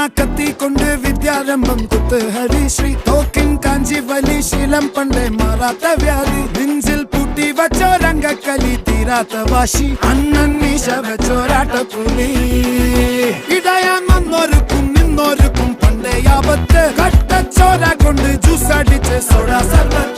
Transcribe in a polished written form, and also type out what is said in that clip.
കത്തി കൊണ്ട് വിദ്യാരംഭം കുത്തുഹരി ശ്രീ തോക്കിൻ കാഞ്ചി വലി ശീലം പണ്ടേ മാറാത്ത വ്യാധി നെഞ്ചിൽ പൂട്ടി വച്ചോരംഗക്കലി തീരാത്ത വാശി അണ്ണൻ മീശ വെച്ചോരാട്ട പുലി ഇടയാൻ വന്നോർക്കും നിന്നോർക്കും പണ്ടേ ആപത്ത് കട്ടച്ചോര കൊണ്ട് ജ്യൂസ് അടിച്ച് സോഡ സർബത്ത്